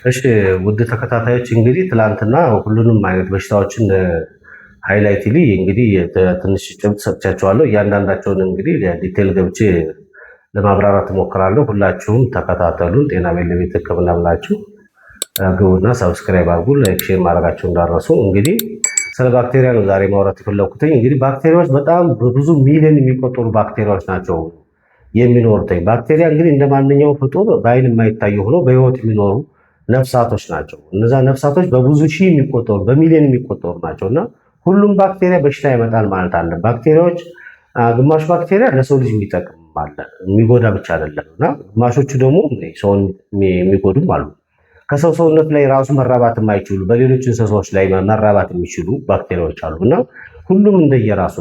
እሺ ውድ ተከታታዮች እንግዲህ ትላንትና ሁሉንም አይነት በሽታዎችን ሃይላይትሊ እንግዲህ ትንሽ ጭብጥ ሰጥቻቸዋለሁ። እያንዳንዳቸውን እንግዲህ ዲቴል ገብቼ ለማብራራት እሞክራለሁ። ሁላችሁም ተከታተሉን። ጤና ቤት ለቤት ሕክምና ብላችሁ ግቡና ሰብስክራይብ አድርጉ፣ ላይክ፣ ሼር ማድረጋችሁ እንዳረሱ። እንግዲህ ስለ ባክቴሪያ ነው ዛሬ ማውራት የፈለኩት። እንግዲህ ባክቴሪያዎች በጣም በብዙ ሚሊዮን የሚቆጠሩ ባክቴሪያዎች ናቸው የሚኖሩት። ባክቴሪያ እንግዲህ እንደ ማንኛውም ፍጡር በአይን የማይታዩ ሆኖ በህይወት የሚኖሩ ነፍሳቶች ናቸው። እነዛ ነፍሳቶች በብዙ ሺህ የሚቆጠሩ በሚሊዮን የሚቆጠሩ ናቸው እና ሁሉም ባክቴሪያ በሽታ ይመጣል ማለት አለ። ባክቴሪያዎች ግማሽ ባክቴሪያ ለሰው ልጅ የሚጠቅም አለ፣ የሚጎዳ ብቻ አይደለም እና ግማሾቹ ደግሞ ሰውን የሚጎዱም አሉ። ከሰው ሰውነት ላይ ራሱ መራባት የማይችሉ በሌሎች እንስሳዎች ላይ መራባት የሚችሉ ባክቴሪያዎች አሉ እና ሁሉም እንደየራሱ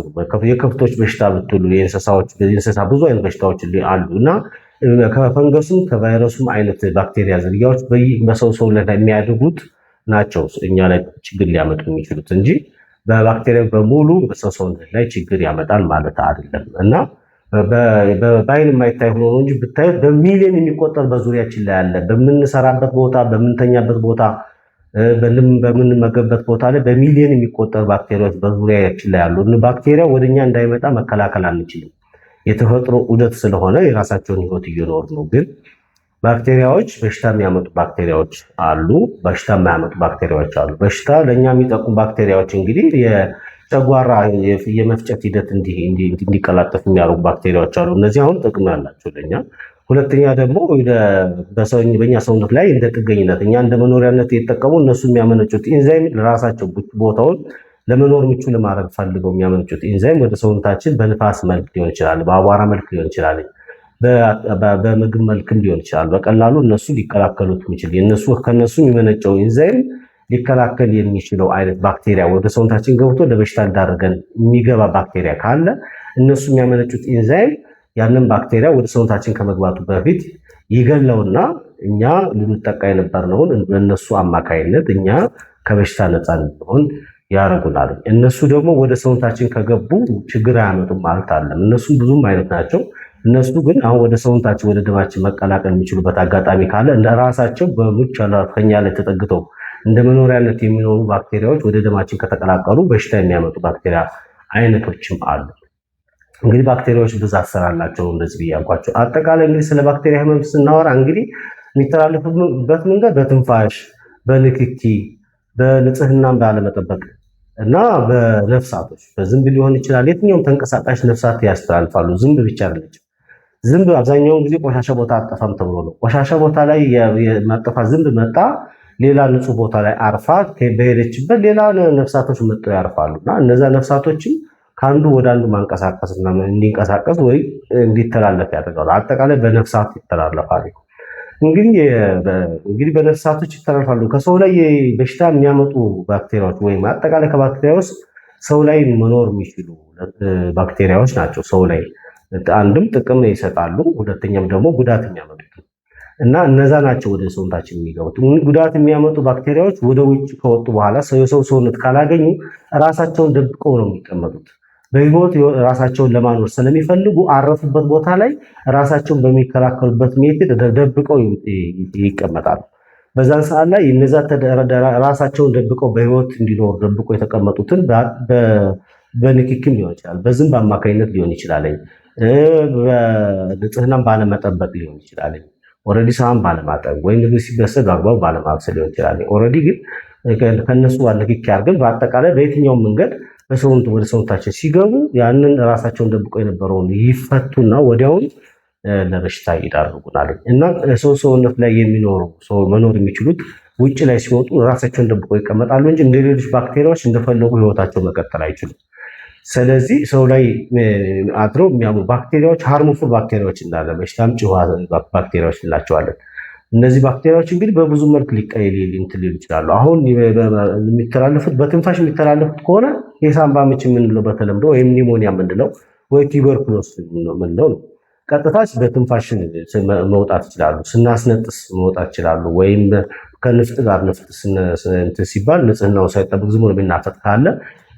የከብቶች በሽታ ብትሉ የእንስሳ ብዙ አይነት በሽታዎች አሉ እና ከፈንገሱም ከቫይረሱም አይነት ባክቴሪያ ዝርያዎች በሰው ሰውነት ላይ የሚያድጉት ናቸው እኛ ላይ ችግር ሊያመጡ የሚችሉት እንጂ በባክቴሪያ በሙሉ በሰው ሰውነት ላይ ችግር ያመጣል ማለት አይደለም እና በአይን የማይታይ ሆኖ እንጂ ብታዩት በሚሊዮን የሚቆጠር በዙሪያችን ላይ አለ። በምንሰራበት ቦታ፣ በምንተኛበት ቦታ፣ በምንመገብበት ቦታ ላይ በሚሊዮን የሚቆጠር ባክቴሪያዎች በዙሪያችን ላይ አሉ። ባክቴሪያ ወደኛ እንዳይመጣ መከላከል አንችልም። የተፈጥሮ ዑደት ስለሆነ የራሳቸውን ህይወት እየኖሩ ነው። ግን ባክቴሪያዎች በሽታ የሚያመጡ ባክቴሪያዎች አሉ፣ በሽታ የማያመጡ ባክቴሪያዎች አሉ። በሽታ ለእኛ የሚጠቅሙ ባክቴሪያዎች እንግዲህ የጨጓራ የመፍጨት ሂደት እንዲቀላጠፍ የሚያደርጉ ባክቴሪያዎች አሉ። እነዚህ አሁን ጥቅም ያላቸው ለእኛ። ሁለተኛ ደግሞ በእኛ ሰውነት ላይ እንደ ጥገኝነት እኛ እንደ መኖሪያነት የተጠቀሙ እነሱ የሚያመነጩት ኢንዛይም ለራሳቸው ቦታውን ለመኖር ምቹ ለማድረግ ፈልገው የሚያመነጩት ኢንዛይም ወደ ሰውነታችን በንፋስ መልክ ሊሆን ይችላል፣ በአቧራ መልክ ሊሆን ይችላል፣ በምግብ መልክም ሊሆን ይችላል። በቀላሉ እነሱ ሊከላከሉት የሚችል ከነሱ የሚመነጨው ኢንዛይም ሊከላከል የሚችለው አይነት ባክቴሪያ ወደ ሰውነታችን ገብቶ ለበሽታ እንዳደረገን የሚገባ ባክቴሪያ ካለ እነሱ የሚያመነጩት ኢንዛይም ያንን ባክቴሪያ ወደ ሰውነታችን ከመግባቱ በፊት ይገለውና እኛ ልንጠቃ የነበርነውን በእነሱ አማካይነት እኛ ከበሽታ ነፃ እንሆን ያደርጉናል። እነሱ ደግሞ ወደ ሰውነታችን ከገቡ ችግር አያመጡም ማለት አለም። እነሱም ብዙም አይነት ናቸው። እነሱ ግን አሁን ወደ ሰውነታችን ወደ ደማችን መቀላቀል የሚችሉበት አጋጣሚ ካለ እንደ ራሳቸው በሙጫ ከኛ ላይ ተጠግተው እንደ መኖሪያነት የሚኖሩ ባክቴሪያዎች ወደ ደማችን ከተቀላቀሉ በሽታ የሚያመጡ ባክቴሪያ አይነቶችም አሉ። እንግዲህ ባክቴሪያዎች ብዛት ስላላቸው እንደዚህ ብያልኳቸው። አጠቃላይ እንግዲህ ስለ ባክቴሪያ ህመም ስናወራ እንግዲህ የሚተላለፉበት መንገድ በትንፋሽ፣ በንክኪ፣ በንጽህናም ባለመጠበቅ እና በነፍሳቶች በዝንብ ሊሆን ይችላል። የትኛውም ተንቀሳቃሽ ነፍሳት ያስተላልፋሉ። ዝንብ ብቻ አይደለችም። ዝንብ አብዛኛውን ጊዜ ቆሻሻ ቦታ አጠፋም ተብሎ ነው። ቆሻሻ ቦታ ላይ የማጠፋ ዝንብ መጣ ሌላ ንጹህ ቦታ ላይ አርፋ በሄደችበት ሌላ ነፍሳቶች መጥተው ያርፋሉ እና እነዛ ነፍሳቶችም ከአንዱ ወደ አንዱ ማንቀሳቀስና እንዲንቀሳቀስ ወይ እንዲተላለፍ ያደርጋሉ። አጠቃላይ በነፍሳት ይተላለፋሉ። እንግዲህ በነፍሳቶች ይተላለፋሉ። ከሰው ላይ በሽታ የሚያመጡ ባክቴሪያዎች ወይም አጠቃላይ ከባክቴሪያ ውስጥ ሰው ላይ መኖር የሚችሉ ባክቴሪያዎች ናቸው። ሰው ላይ አንድም ጥቅም ይሰጣሉ፣ ሁለተኛም ደግሞ ጉዳት የሚያመጡት እና እነዛ ናቸው ወደ ሰውነታችን የሚገቡት። ጉዳት የሚያመጡ ባክቴሪያዎች ወደ ውጭ ከወጡ በኋላ የሰው ሰውነት ካላገኙ ራሳቸውን ደብቀው ነው የሚቀመጡት። በህይወት ራሳቸውን ለማኖር ስለሚፈልጉ አረፉበት ቦታ ላይ ራሳቸውን በሚከላከሉበት ሜትድ ደብቀው ይቀመጣሉ። በዛን ሰዓት ላይ እነዛ ራሳቸውን ደብቀው በህይወት እንዲኖሩ ደብቀው የተቀመጡትን በንክክም ሊሆን ይችላል፣ በዝንብ አማካኝነት ሊሆን ይችላል፣ በንጽህናም ባለመጠበቅ ሊሆን ይችላል፣ ኦልሬዲ ሳህን ባለማጠብ ወይም ምግብ ሲበሰል በአግባቡ ባለማብሰል ሊሆን ይችላል። ኦልሬዲ ግን ከነሱ ንክኪ አድርገን በአጠቃላይ በየትኛውም መንገድ ወደ ሰውነታችን ሲገቡ ያንን ራሳቸውን ደብቀው የነበረውን ይፈቱና ወዲያውን ለበሽታ ይዳርጉናል። እና ሰው ሰውነት ላይ የሚኖሩ ሰው መኖር የሚችሉት ውጭ ላይ ሲወጡ ራሳቸውን ደብቀው ይቀመጣሉ እንጂ እንደ ሌሎች ባክቴሪያዎች እንደፈለጉ ህይወታቸው መቀጠል አይችሉም። ስለዚህ ሰው ላይ አድረው የሚያሙ ባክቴሪያዎች ሃርሙፉል ባክቴሪያዎች እንዳለ በሽታ አምጪ ባክቴሪያዎች እንላቸዋለን። እነዚህ ባክቴሪያዎች እንግዲህ በብዙ መልክ ሊሉ ይችላሉ። አሁን የሚተላለፉት በትንፋሽ የሚተላለፉት ከሆነ የሳምባ ምች የምንለው በተለምዶ ወይም ኒሞኒያ የምንለው ወይ ቱበርኩሎስ የምንለው ነው። ቀጥታ በትንፋሽ መውጣት ይችላሉ። ስናስነጥስ መውጣት ይችላሉ። ወይም ከንፍጥ ጋር ንፍጥ ሲባል ንጽህናው ሳይጠብቅ ዝም ብሎ የሚናፈጥ ካለ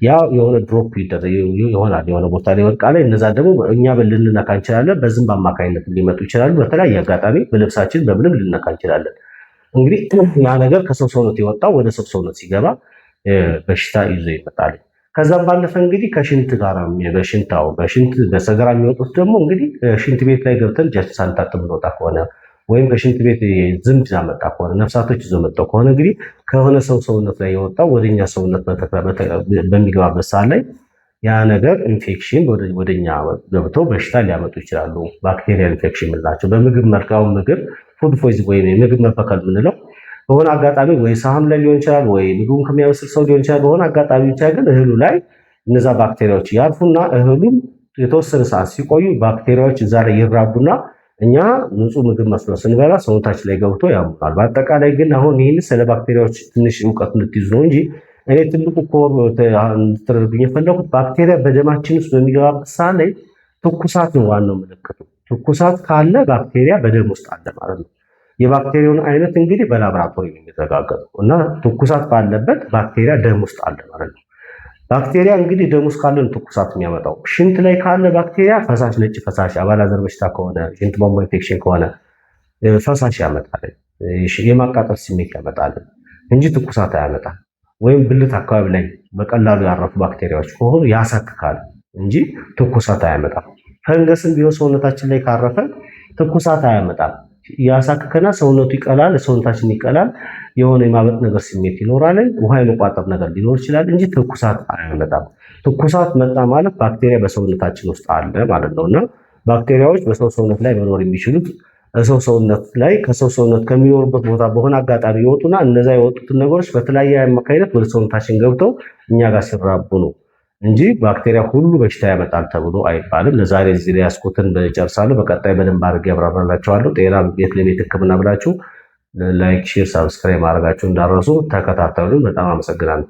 ያ የሆነ ድሮፕ ይሆናል፣ የሆነ ቦታ ላይ ወድቃ። እነዛ ደግሞ እኛ ልንነካ እንችላለን። በዝንብ አማካኝነት ሊመጡ ይችላሉ። በተለያየ አጋጣሚ በልብሳችን በምንም ልንነካ እንችላለን። እንግዲህ ያ ነገር ከሰው ሰውነት የወጣው ወደ ሰው ሰውነት ሲገባ በሽታ ይዞ ይመጣል። ከዛም ባለፈ እንግዲህ ከሽንት ጋር በሽንት በሰገራ የሚወጡት ደግሞ እንግዲህ ሽንት ቤት ላይ ገብተን እጃችን ሳንታጠብ እንወጣ ከሆነ ወይም ከሽንት ቤት ዝንብ ያመጣ ከሆነ ነፍሳቶች ይዞ መጣው ከሆነ እንግዲህ ከሆነ ሰው ሰውነት ላይ የወጣው ወደኛ ሰውነት በሚገባበት ሰዓት ላይ ያ ነገር ኢንፌክሽን ወደኛ ገብቶ በሽታ ሊያመጡ ይችላሉ። ባክቴሪያል ኢንፌክሽን የምንላቸው በምግብ መልካው ምግብ ፉድ ፖይዝን ወይም የምግብ መበከል የምንለው በሆነ አጋጣሚ ወይ ሳህኑ ላይ ሊሆን ይችላል፣ ወይ ምግቡን ከሚያበስል ሰው ሊሆን ይችላል። በሆነ አጋጣሚ ብቻ ግን እህሉ ላይ እነዛ ባክቴሪያዎች ያርፉና እህሉም የተወሰነ ሰዓት ሲቆዩ ባክቴሪያዎች እዛ ላይ ይራቡና እኛ ንጹህ ምግብ መስሎ ስንበላ ሰውነታችን ላይ ገብቶ ያሙናል። በአጠቃላይ ግን አሁን ይህን ስለ ባክቴሪያዎች ትንሽ እውቀት እንድትይዙ ነው እንጂ እኔ ትልቁ ኮር እንድትረዱኝ የፈለኩት ባክቴሪያ በደማችን ውስጥ በሚገባበት ሰዓት ላይ ትኩሳት ነው ዋናው ምልክቱ። ትኩሳት ካለ ባክቴሪያ በደም ውስጥ አለ ማለት ነው። የባክቴሪያውን አይነት እንግዲህ በላቦራቶሪ ነው የሚረጋገጠው እና ትኩሳት ባለበት ባክቴሪያ ደም ውስጥ አለ ማለት ነው። ባክቴሪያ እንግዲህ ደም ውስጥ ካለ ትኩሳት የሚያመጣው። ሽንት ላይ ካለ ባክቴሪያ ፈሳሽ፣ ነጭ ፈሳሽ አባላዘር በሽታ ከሆነ ሽንት ቧንቧ ኢንፌክሽን ከሆነ ፈሳሽ ያመጣል፣ የማቃጠል ስሜት ያመጣል እንጂ ትኩሳት አያመጣም። ወይም ብልት አካባቢ ላይ በቀላሉ ያረፉ ባክቴሪያዎች ከሆኑ ያሳክካል እንጂ ትኩሳት አያመጣም። ፈንገስም ቢሆን ሰውነታችን ላይ ካረፈ ትኩሳት አያመጣም። ያሳክከና ሰውነቱ ይቀላል፣ ሰውነታችን ይቀላል፣ የሆነ የማበጥ ነገር ስሜት ይኖራል፣ ውሃ የመቋጠር ነገር ሊኖር ይችላል እንጂ ትኩሳት አያመጣም። ትኩሳት መጣ ማለት ባክቴሪያ በሰውነታችን ውስጥ አለ ማለት ነውና ባክቴሪያዎች በሰው ሰውነት ላይ መኖር የሚችሉት ሰው ሰውነት ላይ ከሰው ሰውነት ከሚኖሩበት ቦታ በሆነ አጋጣሚ ይወጡና እነዛ የወጡትን ነገሮች በተለያየ አማካኝነት ወደ ሰውነታችን ገብተው እኛ ጋር ሲራቡ ነው እንጂ ባክቴሪያ ሁሉ በሽታ ያመጣል ተብሎ አይባልም። ለዛሬ እዚህ ላይ ያስኩትን ጨርሳለሁ። በቀጣይ በደንብ አድርጌ ያብራራላችኋለሁ። ጤና ቤት ለቤት ሕክምና ብላችሁ ላይክ፣ ሼር፣ ሳብስክራይብ ማድረጋችሁ እንዳረሱ ተከታተሉ። በጣም አመሰግናለሁ።